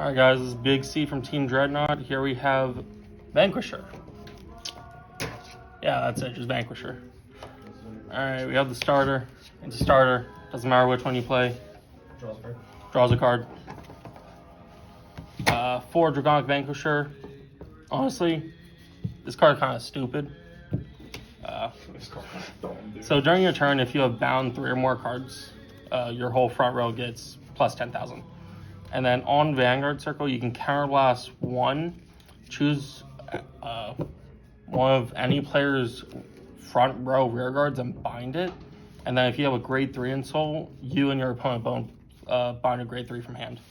Alright guys, this is Big C from Team Dreadnought. Here we have Vanquisher. Yeah, that's it, just Vanquisher. Alright, we have the starter. It's a starter. Doesn't matter which one you play. Draws a card. 4 Dragonic Vanquisher. Honestly, this card is kind of stupid. So during your turn, if you have bound 3 or more cards, your whole front row gets plus 10,000. And then on Vanguard Circle, you can counterblast 1, choose one of any player's front row rear guards and bind it. And then if you have a grade 3 in Soul, you and your opponent bind a grade 3 from hand.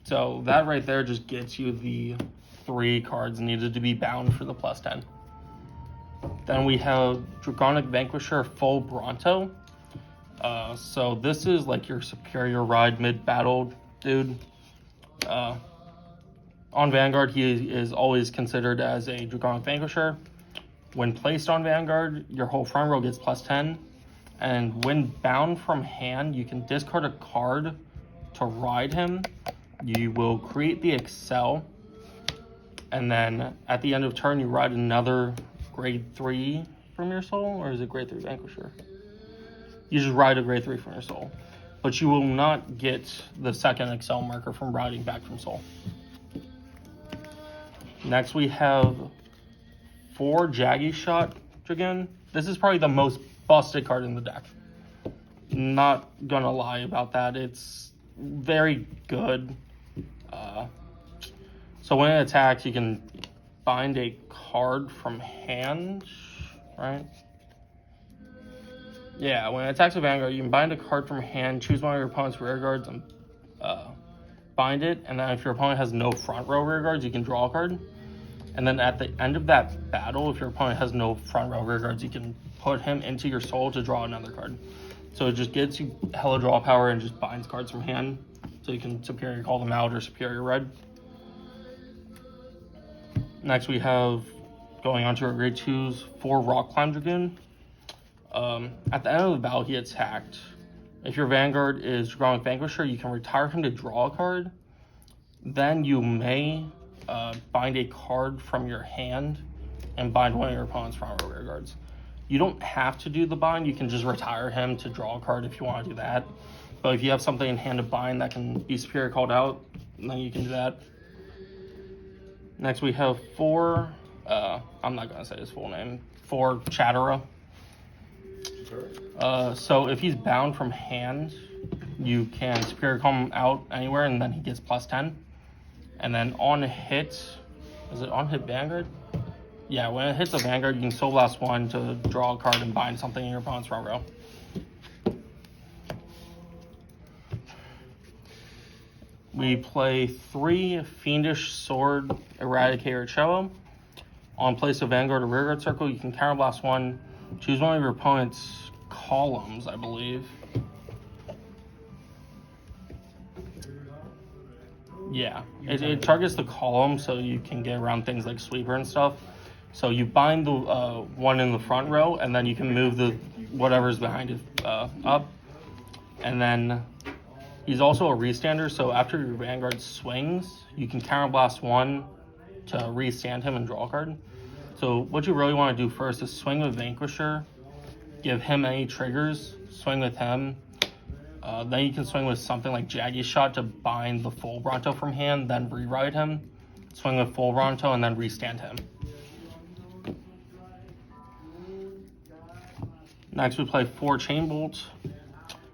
So that right there just gets you the 3 cards needed to be bound for the plus 10. Then we have Dragonic Vanquisher Full Bronto. So this is like your superior ride mid-battle dude. On Vanguard, he is always considered as a Dragonic Vanquisher. When placed on Vanguard, your whole front row gets plus 10. And when bound from hand, you can discard a card to ride him. You will create the Excel. And then at the end of turn, you ride another grade 3 from your soul. Or is it grade 3 Vanquisher? You just ride a grade 3 from your soul. But you will not get the second Excel marker from riding back from soul. Next we have 4 Jaggi Shot Dragon. This is probably the most busted card in the deck. Not gonna lie about that. It's very good. So when it attacks, you can bind a card from hand, right? Yeah, when it attacks a Vanguard, you can bind a card from hand, choose one of your opponent's rear guards, and bind it. And then if your opponent has no front row rear guards, you can draw a card. And then at the end of that battle, if your opponent has no front row rear guards, you can put him into your soul to draw another card. So it just gets you hella draw power and just binds cards from hand. So you can superior call them out or superior red. Next we have, going on to our grade 2s, 4 Rock Climb Dragoon. At the end of the battle, he attacked. If your Vanguard is Dragonic Vanquisher, you can retire him to draw a card. Then you may bind a card from your hand and bind one of your opponent's front row rear guards. You don't have to do the bind. You can just retire him to draw a card if you want to do that. But if you have something in hand to bind that can be superior called out, then you can do that. Next we have 4, I'm not going to say his full name, 4 Chattera. So if he's bound from hand, you can superior call him out anywhere and then he gets plus 10. And then on hit, is it on hit Vanguard? Yeah, when it hits a Vanguard, you can Soul Blast 1 to draw a card and bind something in your opponent's front row. We play 3 Fiendish Sword Eradicator Cello. On place of Vanguard or Rearguard Circle, you can counterblast 1, choose one of your opponent's columns, I believe. Yeah, it targets the column so you can get around things like Sweeper and stuff. So you bind the one in the front row, and then you can move the whatever's behind it up. And then he's also a restander, so after your Vanguard swings, you can counterblast 1 to restand him and draw a card. So what you really want to do first is swing with Vanquisher, give him any triggers, swing with him. Then you can swing with something like Jaggi Shot to bind the full Bronto from hand, then rewrite him, swing with full Bronto, and then restand him. Next we play 4 Chain Bolt.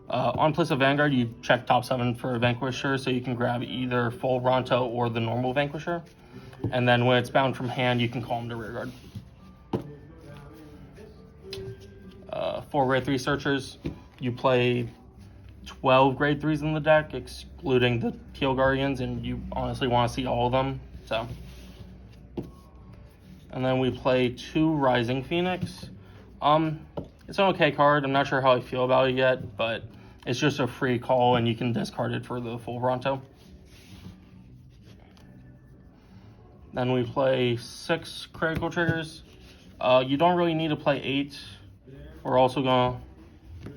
On place of Vanguard, you check top 7 for Vanquisher, so you can grab either full Bronto or the normal Vanquisher. And then when it's bound from hand, you can call him to rear guard. 4 grade 3 Searchers. You play 12 grade 3s in the deck, excluding the Teal Guardians, and you honestly want to see all of them. So, and then we play 2 Rising Phoenix. It's an okay card. I'm not sure how I feel about it yet, but it's just a free call, and you can discard it for the full Bronto. Then we play 6 critical triggers. You don't really need to play 8. We're also going to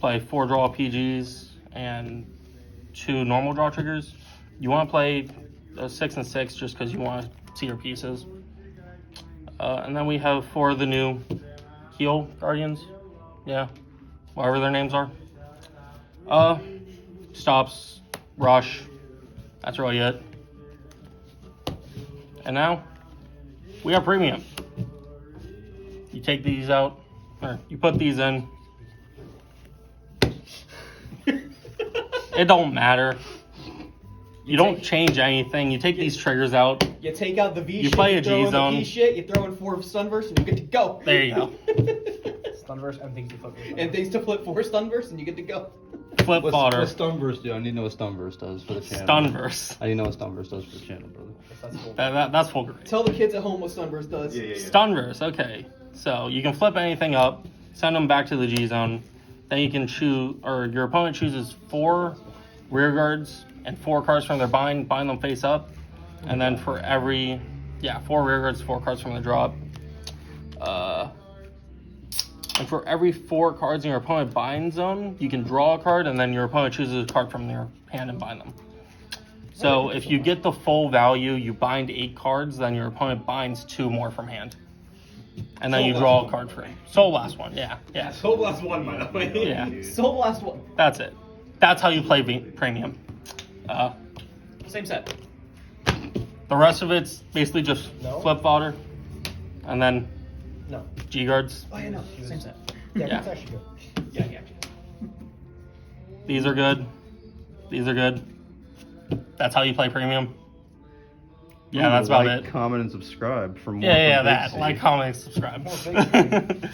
play 4 draw PGs and 2 normal draw triggers. you want to play 6 and 6 just because you want to see your pieces. And then we have 4 of the new Heal Guardians. Yeah, whatever their names are. Stops, Rush. That's really it. And now we have Premium. You take these out, or you put these in. It don't matter. You don't change anything. You take these triggers out. You take out the V you shit, play a you throw in G-Zone. the P shit, you throw in 4 Stunverse, and you're good to go. There you go. Stunverse and things to flip. And things to flip 4 Stunverse, and you're good to go. Flip fodder. What's Stunverse do? I need to know what Stunverse does for the channel. Stunverse. I need to know what Stunverse does for the channel, brother. That's full grade. Tell the kids at home what Stunverse does. Stunverse, okay. So you can flip anything up, send them back to the G zone. Then you can choose, or your opponent chooses 4 rear guards and 4 cards from their bind them face up. And then for every, 4 rear guards, 4 cards from the drop. And for every 4 cards in your opponent bind zone, you can draw a card, and then your opponent chooses a card from their hand and bind them. So if you get the full value, you bind 8 cards, then your opponent binds 2 more from hand. And then you draw a card free. Soul Blast 1, yeah. Soul Blast 1, by the way. Yeah. Soul Blast 1. That's it. That's how you play Premium. Same set. The rest of it's basically just flip fodder, and then No. G guards. Oh, yeah, no. Same set. Yeah, Yeah. that's actually good. Yeah. These are good. These are good. That's how you play Premium. Yeah, that's about like, it. Comment, and subscribe for more. Yeah, from Big that. C. Like, comment, subscribe.